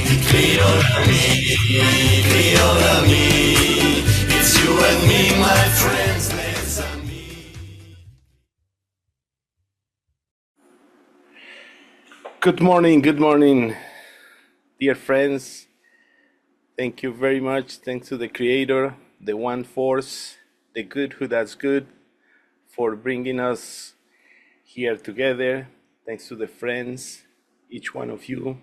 It's you and me, my friends. Let's meet. Good morning, dear friends. Thank you very much. Thanks to the Creator, the One Force, the Good who does good, for bringing us here together. Thanks to the friends, each one of you,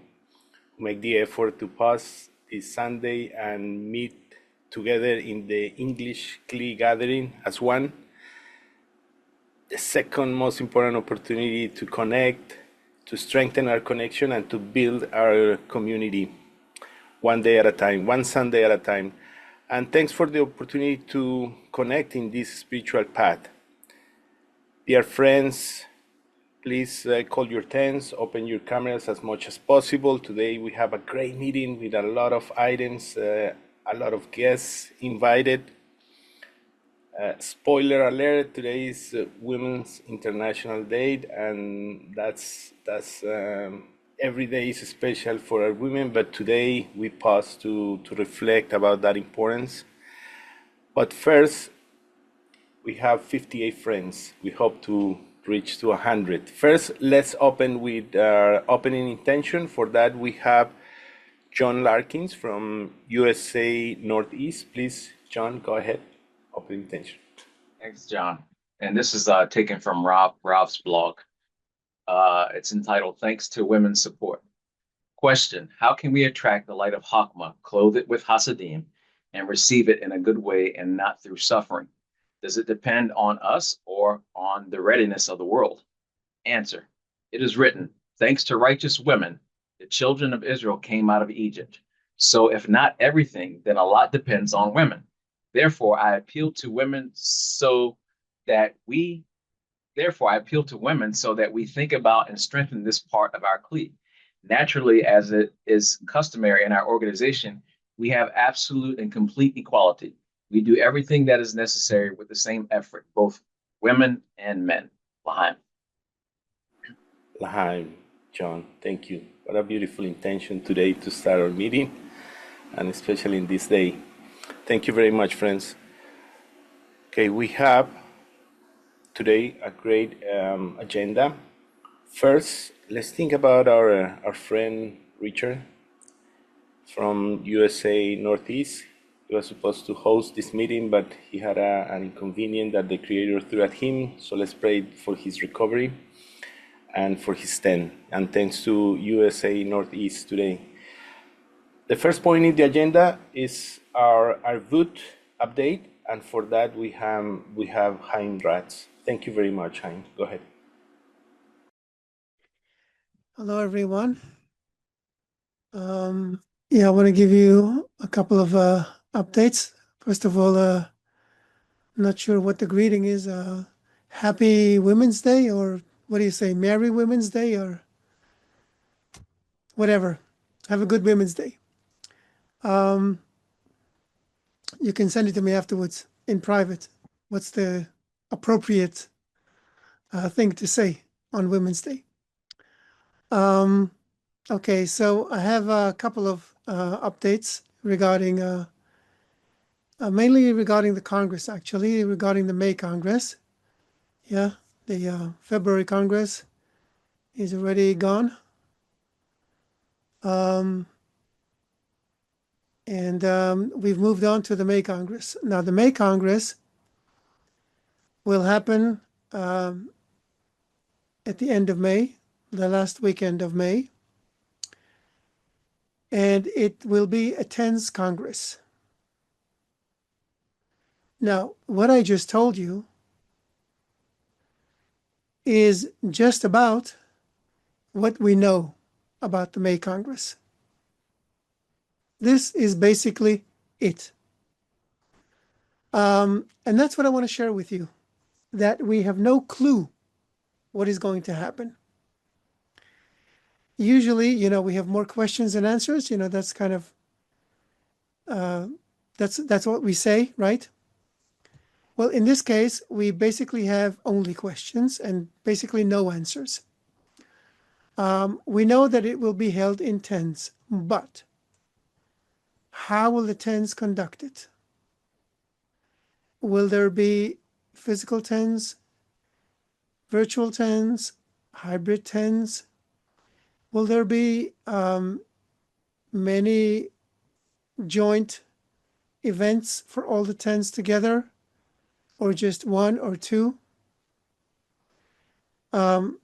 who make the effort to pause this Sunday and meet together in the English Kli Gathering as one. The second most important opportunity to connect, to strengthen our connection, and to build our community one day at a time, one Sunday at a time. And thanks for the opportunity to connect in this spiritual path. Dear friends, please call your tents, open your cameras as much as possible. Today we have a great meeting with a lot of items, a lot of guests invited. Spoiler alert, today is Women's International Day, and that's every day is special for our women, but today we pause to reflect about that importance. But first, we have 58 friends. We hope to reach to 100. First, let's open with our opening intention. For that, we have John Larkins from USA Northeast. Please, John, go ahead. Opening intention. Thanks, John. And this is taken from Rob's blog. It's entitled, Thanks to Women's Support. Question, how can we attract the light of Chokmah, clothe it with Hasidim, and receive it in a good way and not through suffering? Does it depend on us or on the readiness of the world? Answer, it is written, thanks to righteous women, the children of Israel came out of Egypt. So if not everything, then a lot depends on women. Therefore, I appeal to women so that we think about and strengthen this part of our Kli. Naturally, as it is customary in our organization, we have absolute and complete equality. We do everything that is necessary with the same effort, both women and men. L'chaim. L'chaim, John, thank you. What a beautiful intention today to start our meeting, and especially in this day. Thank you very much, friends. Okay, we have today a great agenda. First, let's think about our friend Richard from USA Northeast. He was supposed to host this meeting, but he had an inconvenience that the Creator threw at him. So let's pray for his recovery and for his stand. And thanks to USA Northeast today. The first point in the agenda is our Arvut update, and for that we have Chaim Ratz. Thank you very much, Chaim. Go ahead. Hello, everyone. I want to give you a couple of updates. First of all, I'm not sure what the greeting is. Happy Women's Day, or what do you say, Merry Women's Day, or whatever. Have a good Women's Day. You can send it to me afterwards in private. What's the appropriate thing to say on Women's Day? Okay, so I have a couple of updates regarding, mainly regarding the Congress, actually, regarding the May Congress. Yeah, the February Congress is already gone. And we've moved on to the May Congress. Now, the May Congress will happen at the end of May, the last weekend of May. And it will be a tense Congress. Now, what I just told you is just about what we know about the May Congress. This is basically it. And that's what I want to share with you, that we have no clue what is going to happen. Usually, we have more questions than answers. That's kind of, that's what we say, right? Well, in this case, we basically have only questions and basically no answers. We know that it will be held in tens, but How will the tens conduct it? Will there be physical tens, virtual tens, hybrid tens? Will there be many joint events for all the tens together, or just one or two? The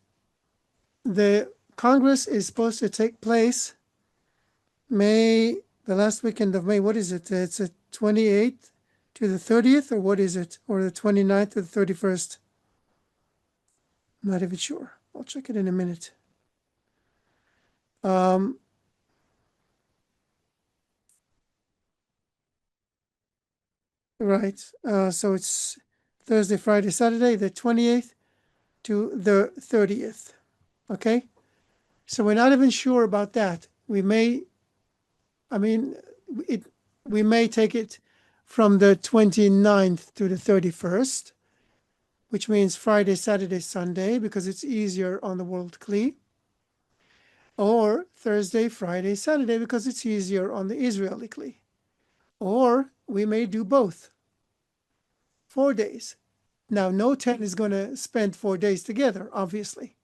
Congress is supposed to take place the last weekend of May. What is it? It's the 28th to the 30th, or what is it? Or the 29th to the 31st? I'm not even sure. I'll check it in a minute. Right. So it's Thursday, Friday, Saturday, the 28th to the 30th. Okay. So we're not even sure about that. We may take it from the 29th to the 31st, which means Friday, Saturday, Sunday, because it's easier on the World Kli. Or Thursday, Friday, Saturday, because it's easier on the Israeli Kli. Or we may do both, 4 days. Now, no 10 is going to spend 4 days together, obviously.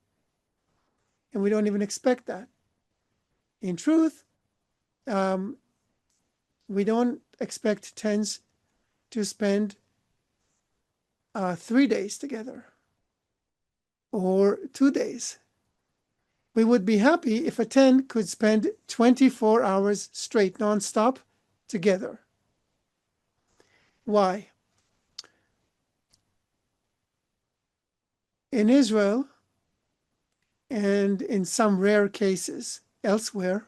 And we don't even expect that. In truth, we don't expect 10s to spend 3 days together or 2 days. We would be happy if a 10 could spend 24 hours straight, nonstop, together. Why? In Israel, and in some rare cases elsewhere,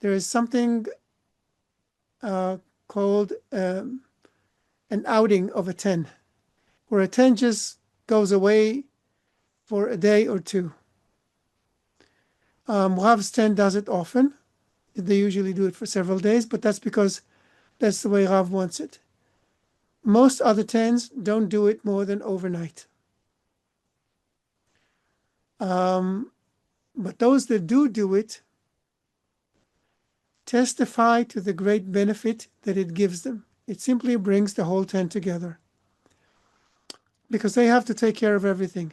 there is something called an outing of a 10, where a 10 just goes away for a day or two. Rav's 10 does it often. They usually do it for several days, but that's because that's the way Rav wants it. Most other 10s don't do it more than overnight. But those that do it testify to the great benefit that it gives them. It simply brings the whole 10 together, because they have to take care of everything.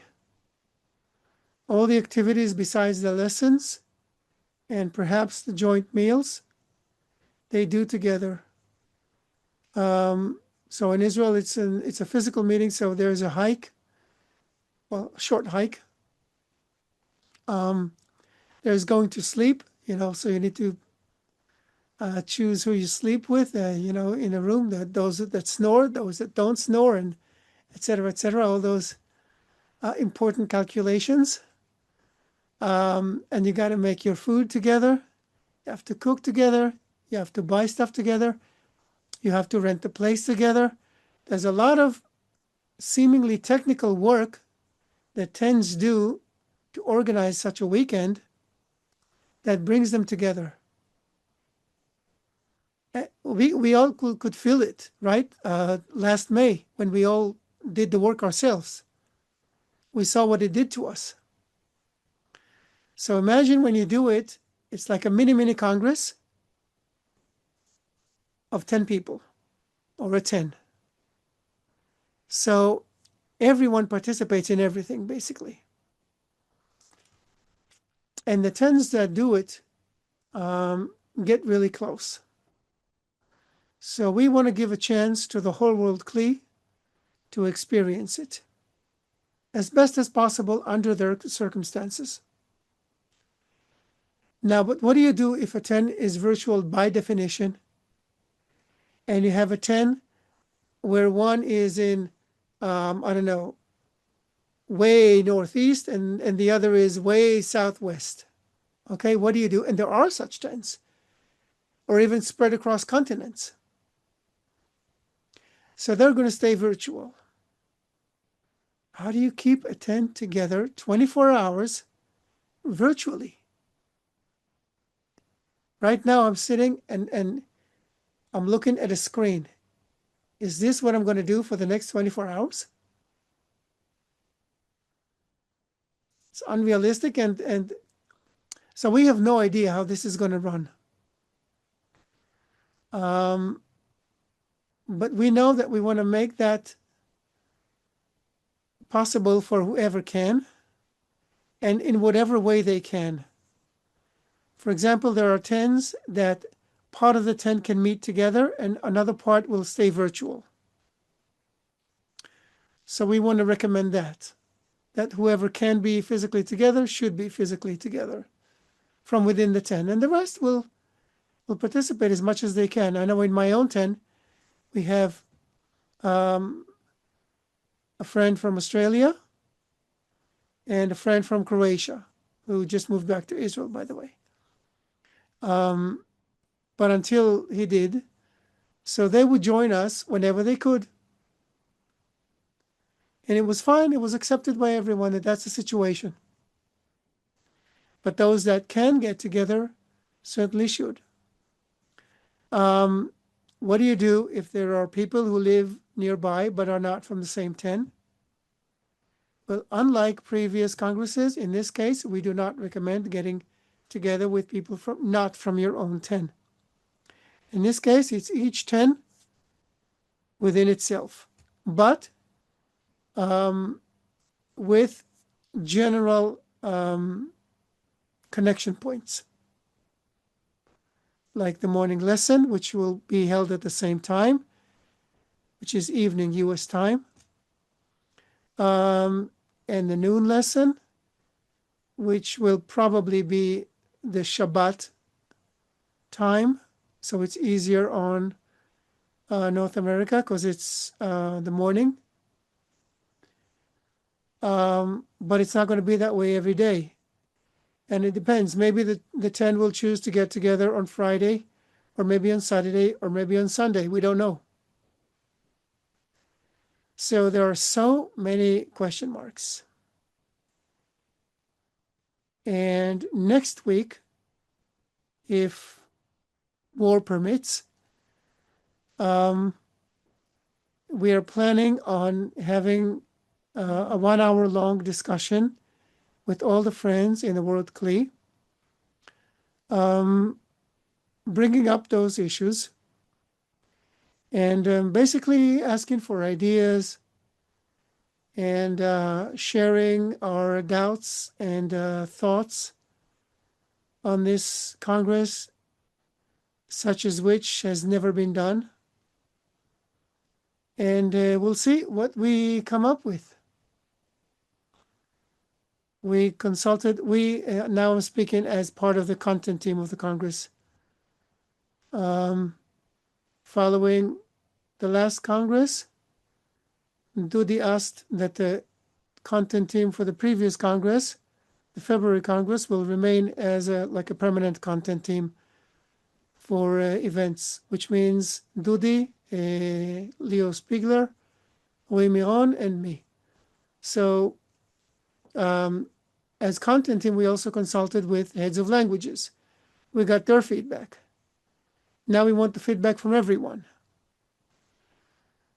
All the activities besides the lessons and perhaps the joint meals, they do together. So in Israel, it's a physical meeting, so there's a hike, well, a short hike. There's going to sleep, so you need to choose who you sleep with, in a room, those that snore, those that don't snore, and et cetera, all those important calculations. And you got to make your food together. You have to cook together. You have to buy stuff together. You have to rent the place together. There's a lot of seemingly technical work that tends do to organize such a weekend that brings them together. We all could feel it, right? Last May, when we all did the work ourselves, we saw what it did to us. So imagine when you do it, it's like a mini Congress of 10 people, or a 10. So everyone participates in everything, basically. And the 10s that do it get really close. So we want to give a chance to the whole World Kli to experience it as best as possible under their circumstances. Now, but what do you do if a 10 is virtual by definition, and you have a 10 where one is in, way northeast, and the other is way southwest? Okay, what do you do? And there are such 10s, or even spread across continents. So they're going to stay virtual. How do you keep a 10 together 24 hours virtually? Right now I'm sitting and I'm looking at a screen. Is this what I'm going to do for the next 24 hours? It's unrealistic, and so we have no idea how this is going to run. But we know that we want to make that possible for whoever can and in whatever way they can. For example, there are tens that part of the 10 can meet together and another part will stay virtual. So we want to recommend that whoever can be physically together should be physically together from within the 10. And the rest will participate as much as they can. I know in my own 10, we have a friend from Australia and a friend from Croatia who just moved back to Israel, by the way. But until he did, so they would join us whenever they could. And it was fine. It was accepted by everyone that that's the situation. But those that can get together certainly should. What do you do if there are people who live nearby but are not from the same 10? Well, unlike previous congresses, in this case, we do not recommend getting together with people not from your own 10. In this case, it's each 10 within itself, but with general connection points, like the morning lesson, which will be held at the same time, which is evening U.S. time, and the noon lesson, which will probably be the Shabbat time. So it's easier on North America because it's the morning. But it's not going to be that way every day. And it depends. Maybe the 10 will choose to get together on Friday, or maybe on Saturday, or maybe on Sunday. We don't know. So there are so many question marks. And next week, if war permits, we are planning on having a 1 hour long discussion with all the friends in the World Kli, bringing up those issues and basically asking for ideas and sharing our doubts and thoughts on this Congress, such as which has never been done. And we'll see what we come up with. We consulted, now I'm speaking as part of the content team of the Congress. Following the last Congress, Dudi asked that the content team for the previous Congress, the February Congress, will remain as like a permanent content team for events, which means Dudi, Leo Spiegler, Rui Miron, and me. So as content team, we also consulted with heads of languages. We got their feedback. Now we want the feedback from everyone.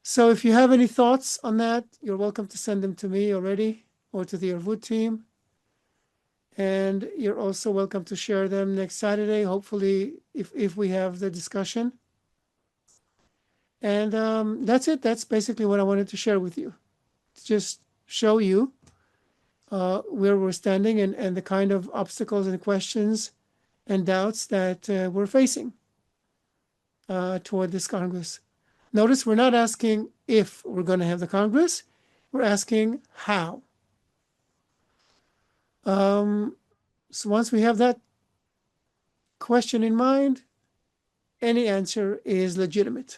So if you have any thoughts on that, you're welcome to send them to me already or to the Arvut team. And you're also welcome to share them next Saturday, hopefully, if we have the discussion. And that's it. That's basically what I wanted to share with you. To just show you where we're standing and the kind of obstacles and questions and doubts that we're facing toward this Congress. Notice we're not asking if we're going to have the Congress. We're asking how. So once we have that question in mind, any answer is legitimate.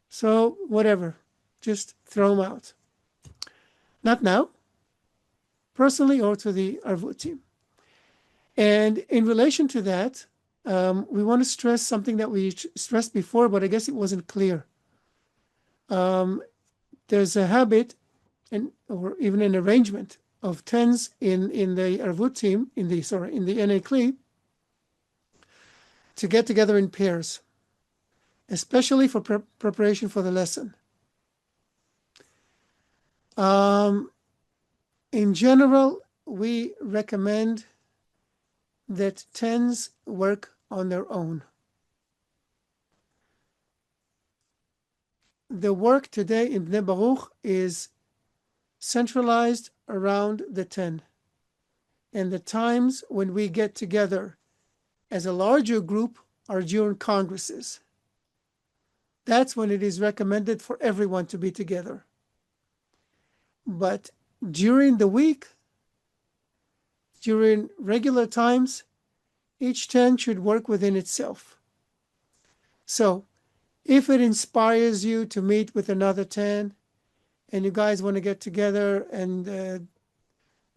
So whatever, just throw them out. Not now, personally or to the Arvut team. And in relation to that, we want to stress something that we stressed before, but I guess it wasn't clear. There's a habit or even an arrangement of tens in the Arvut team, in the NA Kli, to get together in pairs, especially for preparation for the lesson. In general, we recommend that tens work on their own. the work today in Bnei Baruch is centralized around the 10. And the times when we get together as a larger group are during congresses. That's when it is recommended for everyone to be together. But during the week, during regular times, each 10 should work within itself. So if it inspires you to meet with another 10 and you guys want to get together and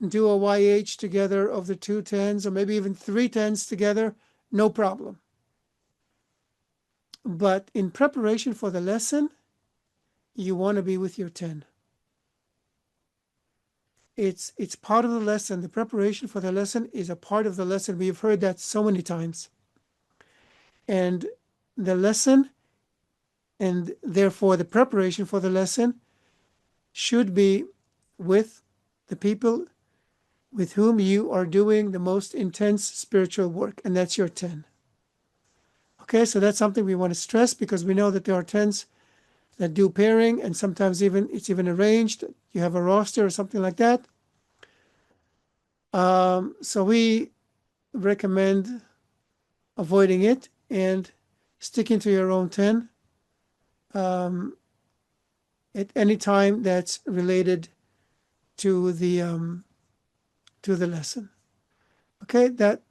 do a YH together of the 2 10s or maybe even 3 10s together, no problem. But in preparation for the lesson, you want to be with your 10. It's part of the lesson. The preparation for the lesson is a part of the lesson. We've heard that so many times. And the lesson, and therefore the preparation for the lesson, should be with the people with whom you are doing the most intense spiritual work, and that's your 10. Okay, so that's something we want to stress because we know that there are 10s that do pairing, and sometimes it's even arranged. You have a roster or something like that. So we recommend avoiding it and sticking to your own 10 at any time that's related to the lesson. Okay, that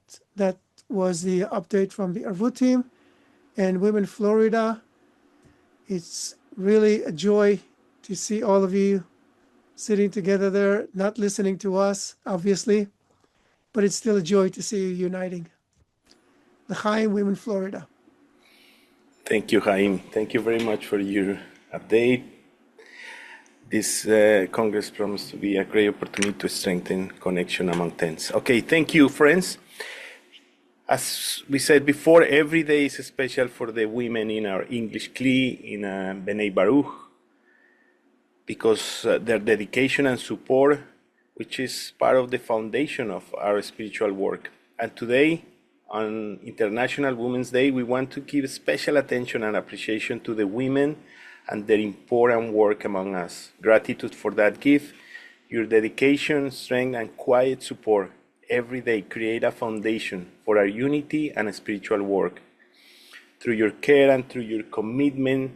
was the update from the Arvut team and Women Florida. It's really a joy to see all of you sitting together there, not listening to us, obviously, but it's still a joy to see you uniting. L'chaim, Women Florida. Thank you, Chaim. Thank you very much for your update. This Congress promised to be a great opportunity to strengthen connection among tens. Okay, thank you, friends. As we said before, every day is special for the women in our English Kli, in Bnei Baruch, because their dedication and support, which is part of the foundation of our spiritual work. And today, on International Women's Day, we want to give special attention and appreciation to the women and their important work among us. Gratitude for that gift, your dedication, strength, and quiet support every day create a foundation for our unity and spiritual work. Through your care and through your commitment,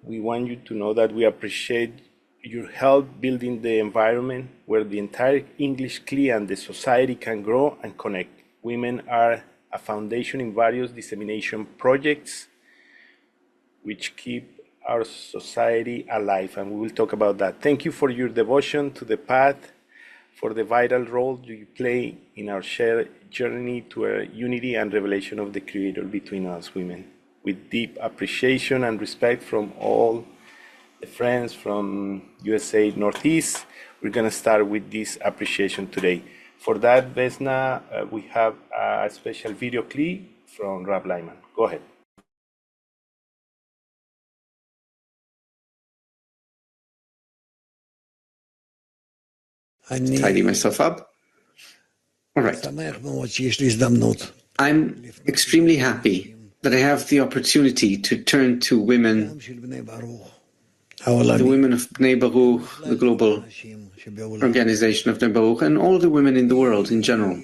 we want you to know that we appreciate your help building the environment where the entire English Kli and the society can grow and connect. Women are a foundation in various dissemination projects which keep our society alive, and we will talk about that. Thank you for your devotion to the path, for the vital role you play in our shared journey to a unity and revelation of the Creator between us women. With deep appreciation and respect from all the friends from USA Northeast, we're going to start with this appreciation today. For that, Vesna, we have a special video clip from Rab Lyman. Go ahead. Tidy myself up. All right. I'm extremely happy that I have the opportunity to turn to women, the women of Bnei Baruch, the global organization of Bnei Baruch, and all the women in the world in general.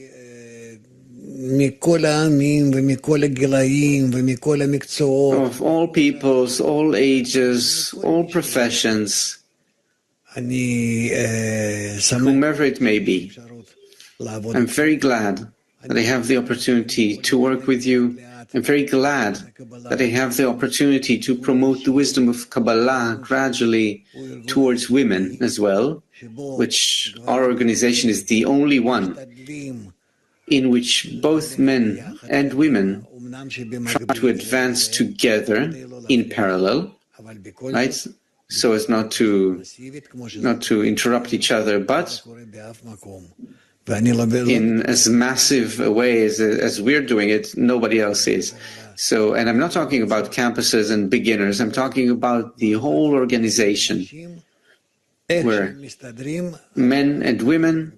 Of all peoples, all ages, all professions, whomever it may be. I'm very glad that I have the opportunity to work with you. I'm very glad that I have the opportunity to promote the wisdom of Kabbalah gradually towards women as well, which our organization is the only one in which both men and women try to advance together in parallel, right? So as not to interrupt each other, but in as massive a way as we're doing it, nobody else is. So, and I'm not talking about campuses and beginners, I'm talking about the whole organization, where men and women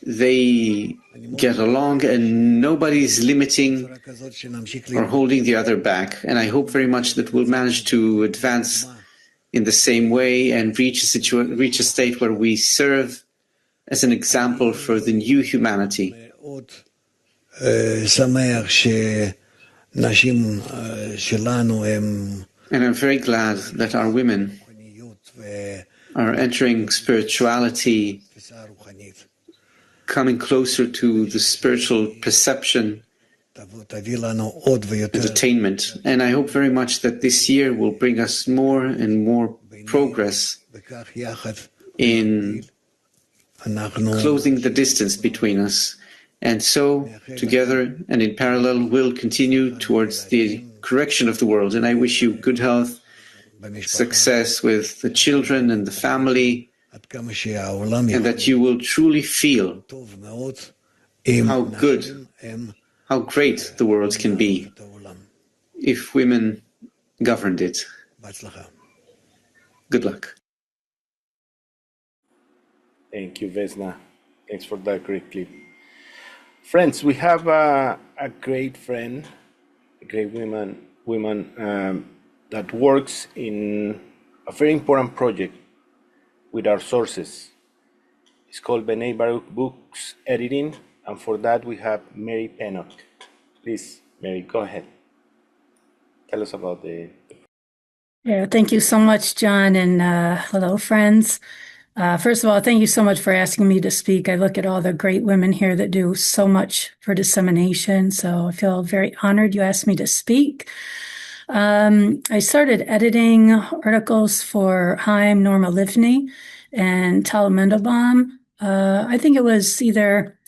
they get along and nobody's limiting or holding the other back. And I hope very much that we'll manage to advance in the same way and reach a state where we serve as an example for the new humanity. And I'm very glad that our women are entering spirituality, coming closer to the spiritual perception and attainment. And I hope very much that this year will bring us more and more progress in closing the distance between us. And so, together and in parallel, we'll continue towards the correction of the world. And I wish you good health, success with the children and the family, and that you will truly feel how good, how great the world can be if women governed it. Good luck. Thank you, Vesna. Thanks for that great clip. Friends, we have a great friend, a great woman that works in a very important project with our sources. It's called Bnei Baruch Books Editing, and for that we have Mary Pennock. Please, Mary, go ahead. Tell us about the Yeah, thank you so much, John, and hello, friends. First of all, thank you so much for asking me to speak. I look at all the great women here that do so much for dissemination, so I feel very honored you asked me to speak. I started editing articles for Chaim, Norma Livni, and Tal Mendelbaum. I think it was either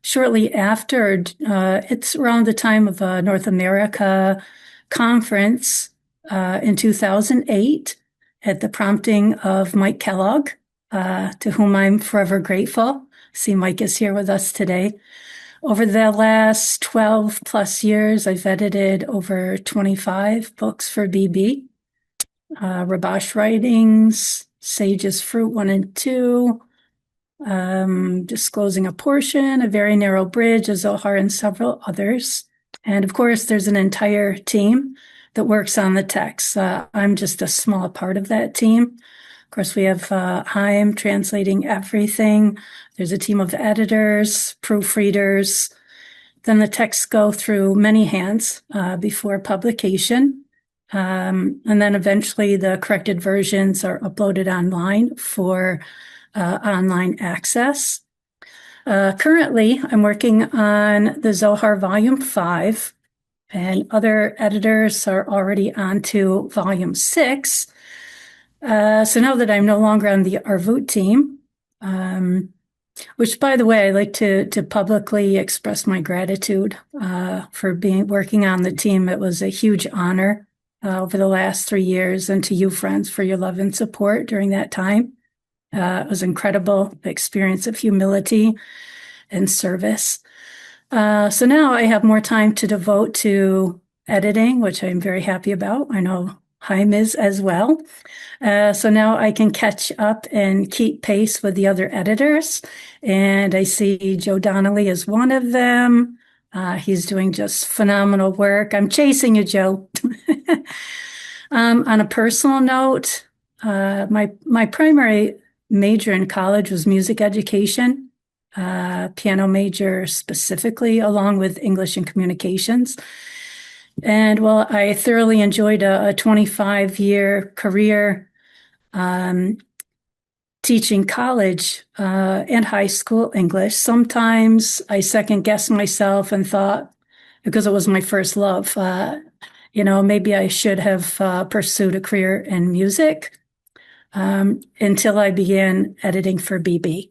shortly after, it's around the time of a North America conference in 2008 at the prompting of Mike Kellogg, to whom I'm forever grateful. See, Mike is here with us today. Over the last 12 plus years, I've edited over 25 books for BB. Rabash Writings, Sage's Fruit 1 and 2, Disclosing a Portion, A Very Narrow Bridge, a Zohar, and several others. And of course, there's an entire team that works on the text. I'm just a small part of that team. Of course, we have Chaim translating everything. There's a team of editors, proofreaders. Then the texts go through many hands before publication. And then eventually the corrected versions are uploaded online for online access. Currently, I'm working on the Zohar Volume 5, and other editors are already on to Volume 6. So now that I'm no longer on the Arvut Team, which, by the way, I'd like to publicly express my gratitude for working on the team. It was a huge honor over the last 3 years, and to you, friends, for your love and support during that time. It was an incredible experience of humility and service. So now I have more time to devote to editing, which I'm very happy about. I know Chaim is as well. So now I can catch up and keep pace with the other editors. And I see Joe Donnelly is one of them. He's doing just phenomenal work. I'm chasing you, Joe. On a personal note, my primary major in college was music education, piano major specifically, along with English and communications. And while I thoroughly enjoyed a 25-year career teaching college and high school English, sometimes I second-guessed myself and thought, because it was my first love, maybe I should have pursued a career in music until I began editing for BB.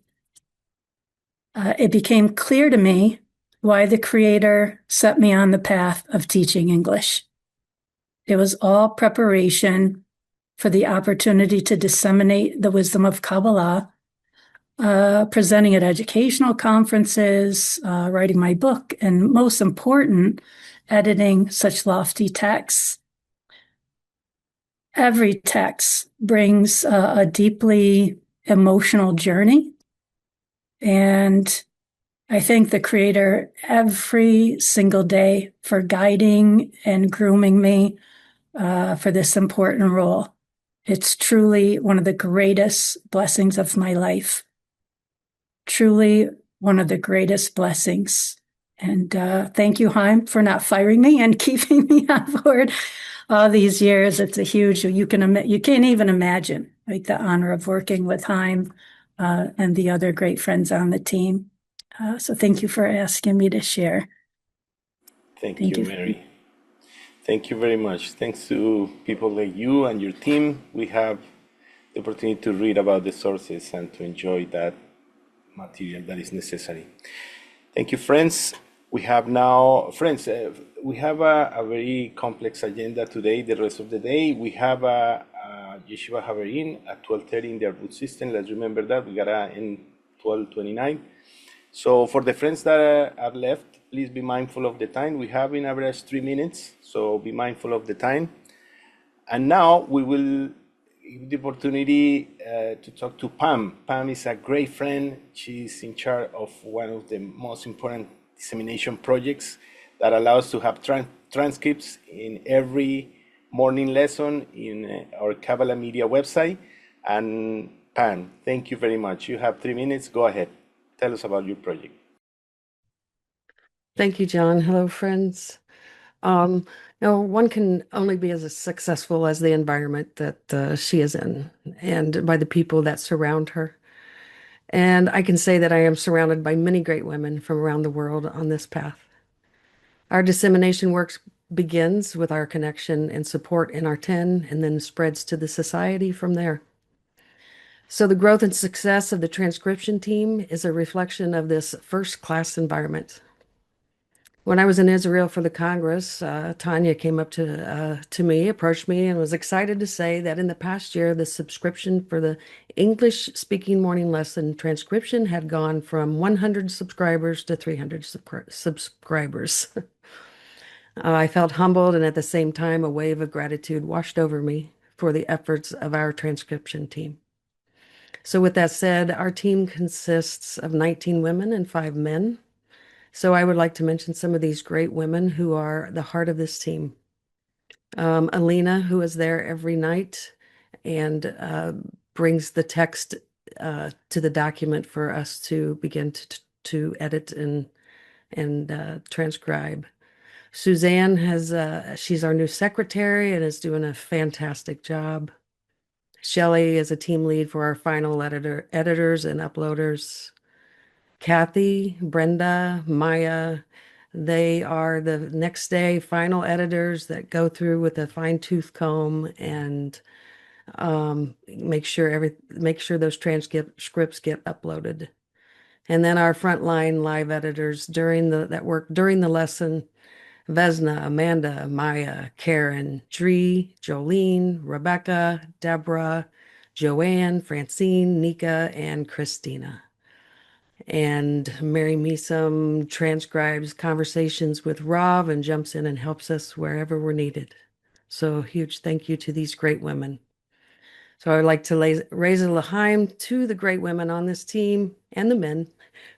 It became clear to me why the Creator set me on the path of teaching English. It was all preparation for the opportunity to disseminate the wisdom of Kabbalah, presenting at educational conferences, writing my book, and most important, editing such lofty texts. Every text brings a deeply emotional journey, and I thank the Creator every single day for guiding and grooming me for this important role. It's truly one of the greatest blessings of my life. Truly one of the greatest blessings. And thank you, Chaim, for not firing me and keeping me on board all these years. It's a huge, you can't even imagine, like, the honor of working with Chaim and the other great friends on the team. So thank you for asking me to share. Thank you, Mary. Thank you very much. Thanks to people like you and your team, we have the opportunity to read about the sources and to enjoy that material that is necessary. Thank you, friends. We have now, friends, we have a very complex agenda today, the rest of the day. We have a Yeshiva Haverin at 12:30 in the Arvut system. Let's remember that. We got in 12:29. So for the friends that are left, please be mindful of the time. We have in average 3 minutes, so be mindful of the time. And now we will give the opportunity to talk to Pam. Pam is a great friend. She's in charge of one of the most important dissemination projects that allows to have transcripts in every morning lesson in our Kabbalah Media website. And Pam, thank you very much. You have 3 minutes. Go ahead. Tell us about your project. Thank you, John. Hello, friends. One can only be as successful as the environment that she is in and by the people that surround her. And I can say that I am surrounded by many great women from around the world on this path. Our dissemination work begins with our connection and support in our 10 and then spreads to the society from there. So the growth and success of the transcription team is a reflection of this first-class environment. When I was in Israel for the Congress, Tanya came up to me, approached me, and was excited to say that in the past year, the subscription for the English-speaking morning lesson transcription had gone from 100 subscribers to 300 subscribers. I felt humbled, and at the same time, a wave of gratitude washed over me for the efforts of our transcription team. So with that said, our team consists of 19 women and 5 men. So I would like to mention some of these great women who are the heart of this team. Alina, who is there every night and brings the text to the document for us to begin to edit and transcribe. Suzanne she's our new secretary and is doing a fantastic job. Shelley is a team lead for our final editors and uploaders. Kathy, Brenda, Maya, they are the next day final editors that go through with a fine-tooth comb and make sure those transcripts get uploaded. And then our frontline live editors that work during the lesson: Vesna, Amanda, Maya, Karen, Dree, Jolene, Rebecca, Deborah, Joanne, Francine, Nika, and Christina. And Mary Meesum transcribes conversations with Rob and jumps in and helps us wherever we're needed. So huge thank you to these great women. So I would like to raise a l'chaim to the great women on this team and the men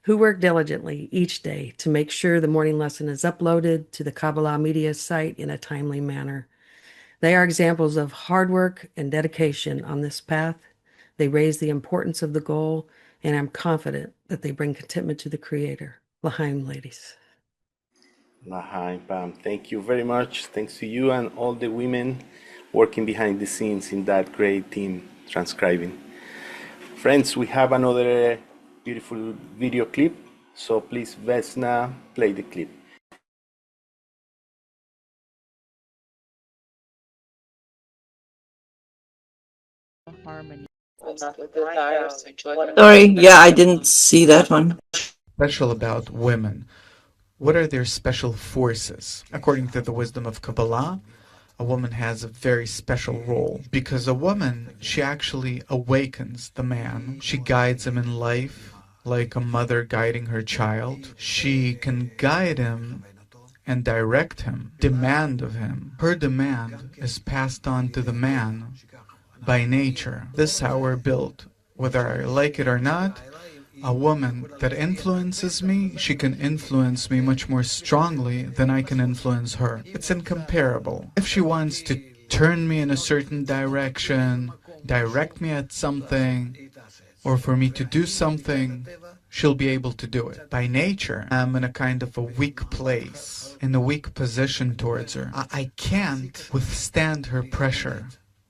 who work diligently each day to make sure the morning lesson is uploaded to the Kabbalah Media site in a timely manner. They are examples of hard work and dedication on this path. They raise the importance of the goal, and I'm confident that they bring contentment to the Creator. L'chaim, ladies. L'chaim, Pam. Thank you very much. Thanks to you and all the women working behind the scenes in that great team transcribing. Friends, we have another beautiful video clip. So please, Vesna, play the clip. Harmony. Sorry, yeah, I didn't see that one. Special about women. What are their special forces? According to the wisdom of Kabbalah, a woman has a very special role because a woman, she actually awakens the man. She guides him in life like a mother guiding her child. She can guide him and direct him, demand of him. Her demand is passed on to the man by nature. This is how we're built. Whether I like it or not, a woman that influences me, she can influence me much more strongly than I can influence her. It's incomparable. If she wants to turn me in a certain direction, direct me at something, or for me to do something, she'll be able to do it. By nature, I'm in a kind of a weak place, in a weak position towards her. I can't withstand her pressure,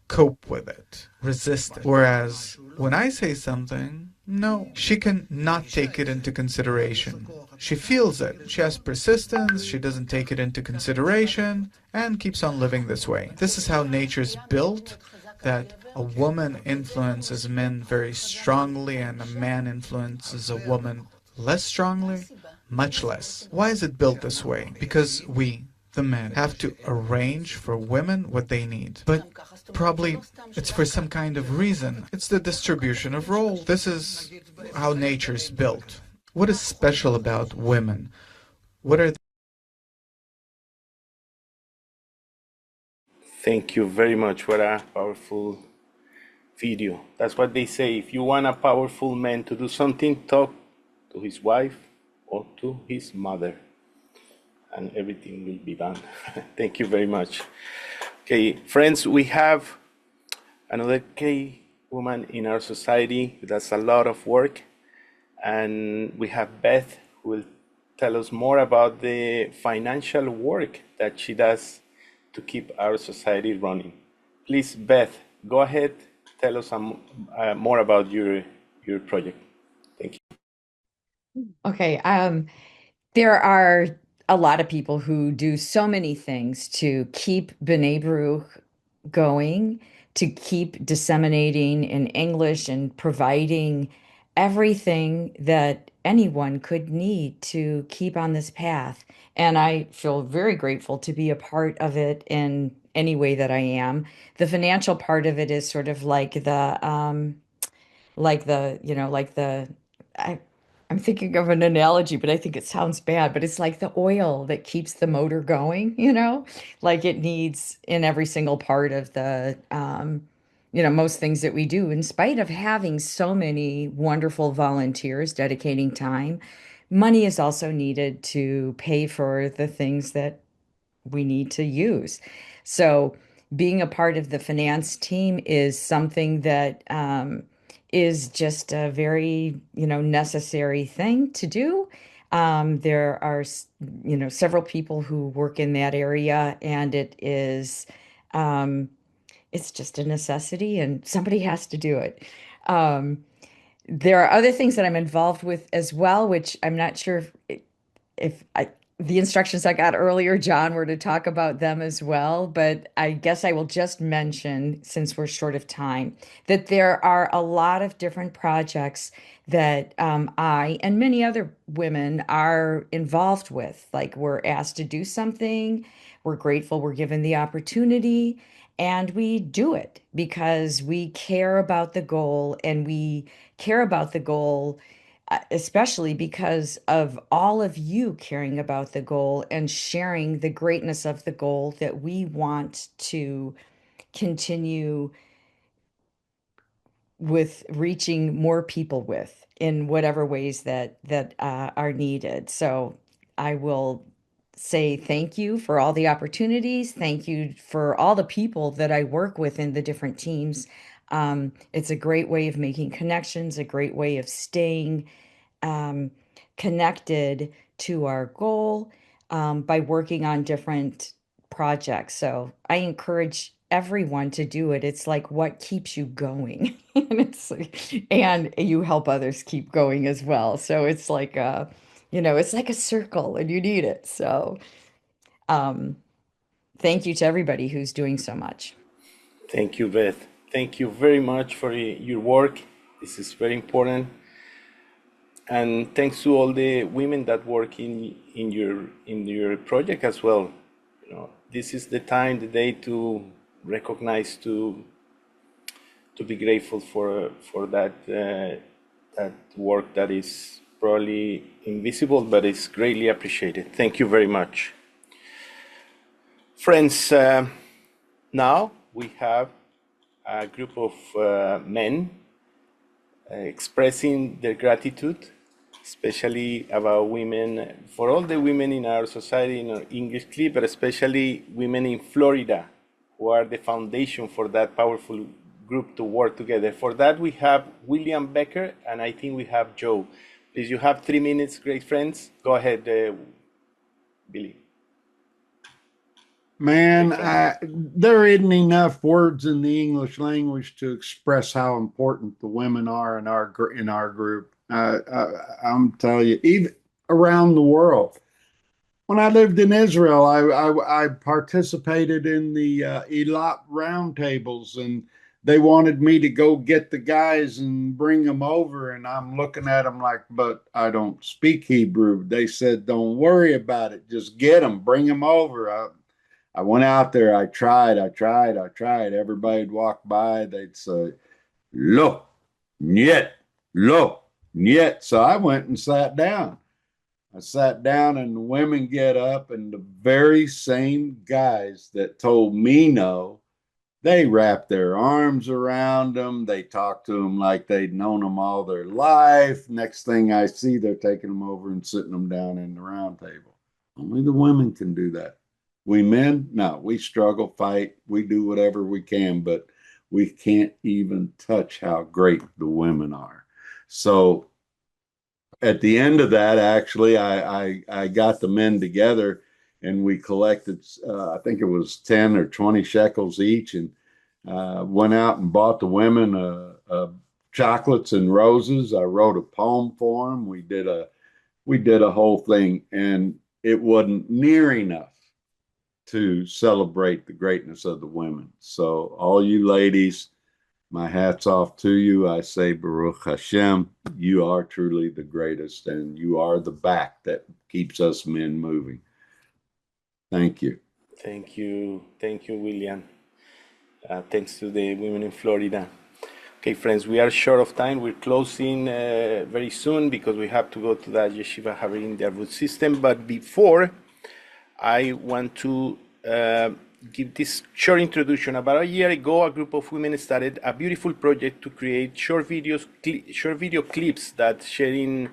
cope with it, resist it. Whereas when I say something, no, she can not take it into consideration. She feels it. She has persistence. She doesn't take it into consideration and keeps on living this way. This is how nature's built, that a woman influences men very strongly and a man influences a woman less strongly, much less. Why is it built this way? Because we, the men, have to arrange for women what they need. But probably it's for some kind of reason. It's the distribution of roles. This is how nature's built. What is special about women? What are Thank you very much. What a powerful video. That's what they say. If you want a powerful man to do something, talk to his wife or to his mother, and everything will be done. Thank you very much. Okay, friends, we have another K woman in our society who does a lot of work, and we have Beth who will tell us more about the financial work that she does to keep our society running. Please, Beth, go ahead, tell us some more about your project. Thank you. Okay. There are a lot of people who do so many things to keep B'nai Baruch going, to keep disseminating in English and providing everything that anyone could need to keep on this path. And I feel very grateful to be a part of it in any way that I am. The financial part of it is sort of I, I'm thinking of an analogy, but I think it sounds bad, but it's like the oil that keeps the motor going, like it needs in every single part of most things that we do, in spite of having so many wonderful volunteers dedicating time. Money is also needed to pay for the things that we need to use. So being a part of the finance team is something that is just a very, necessary thing to do. There are, several people who work in that area, and it's just a necessity, and somebody has to do it. There are other things that I'm involved with as well, which I'm not sure if the instructions I got earlier, John, were to talk about them as well, but I guess I will just mention, since we're short of time, that there are a lot of different projects that I and many other women are involved with. Like, we're asked to do something, we're grateful we're given the opportunity, and we do it because we care about the goal, and we care about the goal especially because of all of you caring about the goal and sharing the greatness of the goal that we want to continue with reaching more people with in whatever ways that are needed. So I will say thank you for all the opportunities. Thank you for all the people that I work with in the different teams. It's a great way of making connections, a great way of staying um, connected to our goal by working on different projects. So I encourage everyone to do it. It's like what keeps you going, and you help others keep going as well. So it's like it's like a circle, and you need it. So um, thank you to everybody who's doing so much. Thank you, Beth. Thank you very much for your work. This is very important. And thanks to all the women that work in your project as well. This is the time, the day to recognize, to be grateful for that work that is probably invisible, but is greatly appreciated. Thank you very much, friends. Now we have a group of men expressing their gratitude, especially about women, for all the women in our society, in our English clip, but especially women in Florida, who are the foundation for that powerful group to work together. For that, we have William Becker, and I think we have Joe. Please, you have 3 minutes, great friends. Go ahead, Billy. Man, there isn't enough words in the English language to express how important the women are in our group. I'm telling you, even around the world. When I lived in Israel, I participated in the Elat roundtables, and they wanted me to go get the guys and bring them over. And I'm looking at them like, but I don't speak Hebrew. They said, don't worry about it. Just get them, bring them over. I went out there. I tried. Everybody'd walk by. They'd say, lo, niet, lo, niet. So I went and sat down. I sat down and the women get up, and the very same guys that told me no, they wrapped their arms around them. They talked to them like they'd known them all their life. Next thing I see, they're taking them over and sitting them down in the round table. Only the women can do that. We men, no, we struggle, fight, we do whatever we can, but we can't even touch how great the women are. So at the end of that, actually, I got the men together and we collected, I think it was 10 or 20 shekels each, and went out and bought the women chocolates and roses. I wrote a poem for them. We did a whole thing, and it wasn't near enough to celebrate the greatness of the women. So all you ladies, my hat's off to you. I say, Baruch Hashem, you are truly the greatest, and you are the back that keeps us men moving. Thank you. Thank you, William. Thanks to the women in Florida. Okay, friends, we are short of time. We're closing very soon because we have to go to that yeshiva having the Arvut system. But before, I want to give this short introduction. About a year ago, a group of women started a beautiful project to create short video clips that sharing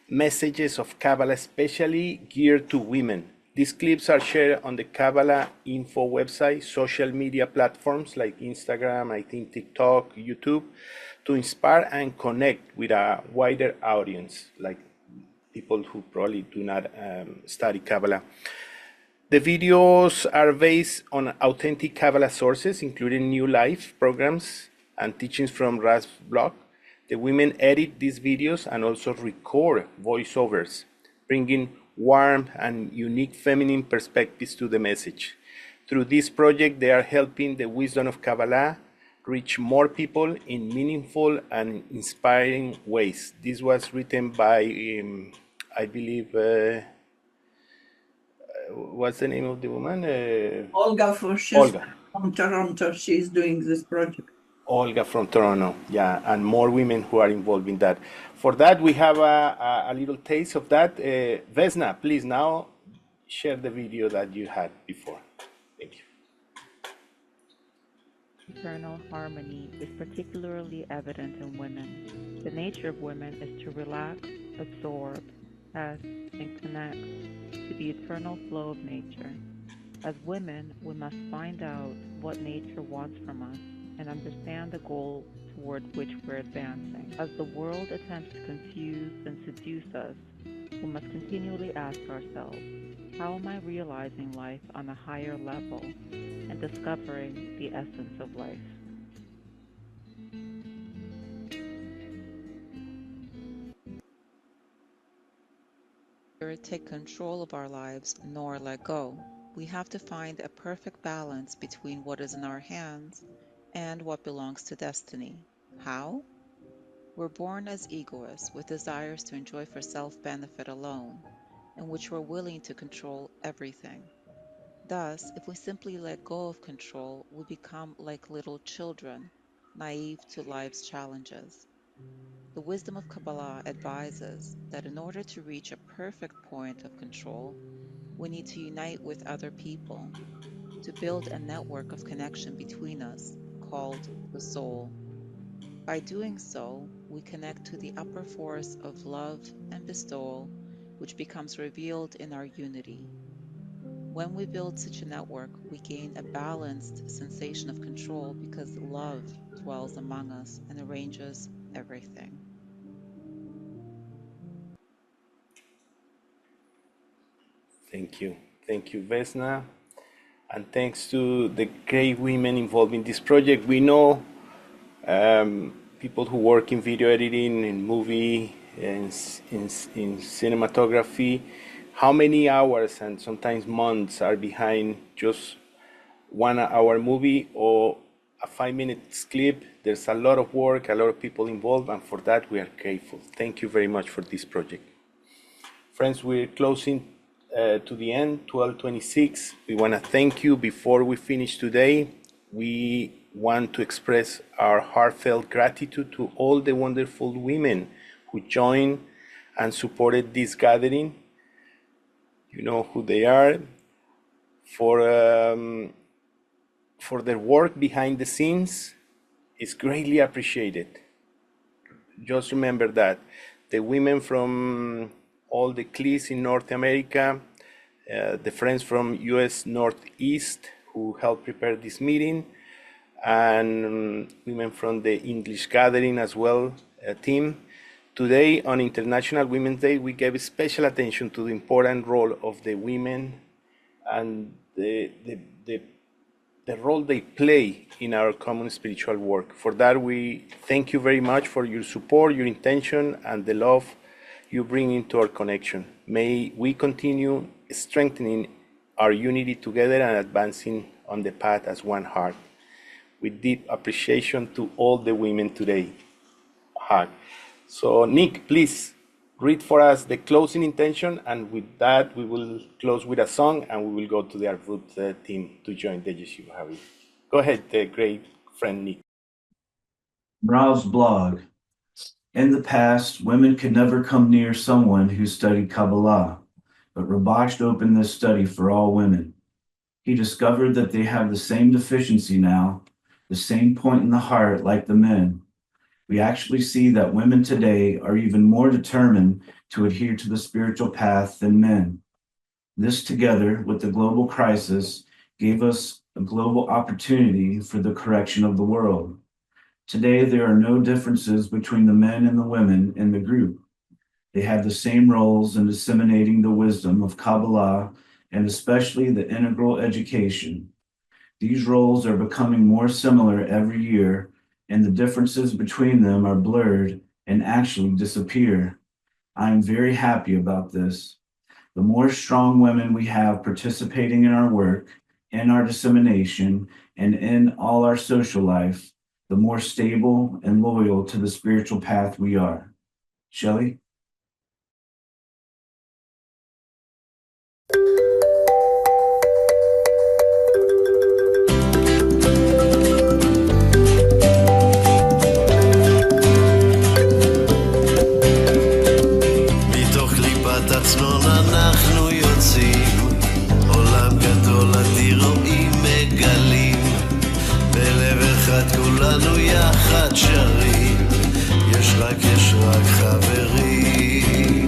messages of Kabbalah, especially geared to women. These clips are shared on the Kabbalah info website, social media platforms like Instagram, I think TikTok, YouTube, to inspire and connect with a wider audience, like people who probably do not study Kabbalah. The videos are based on authentic Kabbalah sources, including New Life programs and teachings from Rav's blog. The women edit these videos and also record voiceovers, bringing warm and unique feminine perspectives to the message. Through this project, they are helping the wisdom of Kabbalah reach more people in meaningful and inspiring ways. This was written by, I believe, what's the name of the woman? Olga from Toronto. She's doing this project. Olga from Toronto, yeah, and more women who are involved in that. For that, we have a little taste of that. Vesna, please now share the video that you had before. Thank you. Internal harmony is particularly evident in women. The nature of women is to relax, absorb, test, and connect to the eternal flow of nature. As women, we must find out what nature wants from us and understand the goal toward which we're advancing. As the world attempts to confuse and seduce us, we must continually ask ourselves, how am I realizing life on a higher level and discovering the essence of life? Take control of our lives nor let go. We have to find a perfect balance between what is in our hands and what belongs to destiny. How? We're born as egoists with desires to enjoy for self-benefit alone, in which we're willing to control everything. Thus, if we simply let go of control, we become like little children, naive to life's challenges. The wisdom of Kabbalah advises that in order to reach a perfect point of control, we need to unite with other people, to build a network of connection between us, called the soul. By doing so, we connect to the upper force of love and bestowal, which becomes revealed in our unity. When we build such a network, we gain a balanced sensation of control because love dwells among us and arranges everything. Thank you. Thank you, Vesna. And thanks to the great women involved in this project. We know people who work in video editing, in movie, in cinematography, how many hours and sometimes months are behind just 1 hour movie or a 5 minute clip. There's a lot of work, a lot of people involved, and for that we are grateful. Thank you very much for this project. Friends, we're closing to the end, 12:26. We want to thank you before we finish today. We want to express our heartfelt gratitude to all the wonderful women who joined and supported this gathering. You know who they are. For their work behind the scenes is greatly appreciated. Just remember that the women from all the Klis in North America, the friends from US Northeast who helped prepare this meeting, and women from the English Gathering as well, team. Today on International Women's Day, we gave special attention to the important role of the women and the role they play in our common spiritual work. For that, we thank you very much for your support, your intention, and the love you bring into our connection. May we continue strengthening our unity together and advancing on the path as one heart. With deep appreciation to all the women today. Hug. So Nick, please read for us the closing intention, and with that we will close with a song, and we will go to the Arvut team to join the Yeshiva Harry. Go ahead, great friend Nick. Rav's blog. In the past, women could never come near someone who studied Kabbalah, but Rabash opened this study for all women. He discovered that they have the same deficiency now, the same point in the heart like the men. We actually see that women today are even more determined to adhere to the spiritual path than men. This, together with the global crisis, gave us a global opportunity for the correction of the world. Today, there are no differences between the men and the women in the group. They have the same roles in disseminating the wisdom of Kabbalah and especially the integral education. These roles are becoming more similar every year, and the differences between them are blurred and actually disappear. I am very happy about this. The more strong women we have participating in our work, in our dissemination, and in all our social life, the more stable and loyal to the spiritual path we are. Shelley? מתוך קליפת הצנון אנחנו יוצאים, עולם גדול אדיר רואים מגלים, בלב אחד כולנו יחד שרים, יש רק חברים.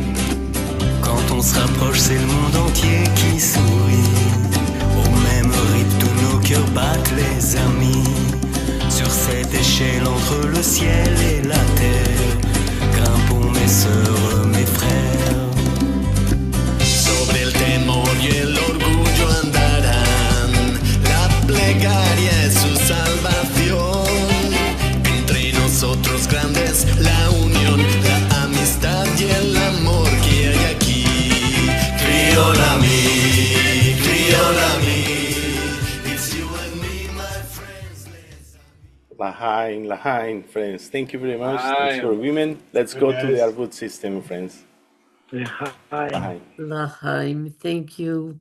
Quand on se rapproche, c'est le monde entier qui sourit, au même rythme tous nos cœurs battent les amis, sur cette échelle entre le ciel et la terre, grimpons mes sœurs, mes frères. Sobre el temor y el orgullo andarán, la plegaria es su salvación. Entre nosotros grandes la unión, la amistad y el amor que hay aquí. Criolami, Criolami, it's you and me, my friends. Lahain, friends. Thank you very much. Thanks for women. Let's go to the Arvut system, friends. Lahaim, thank you.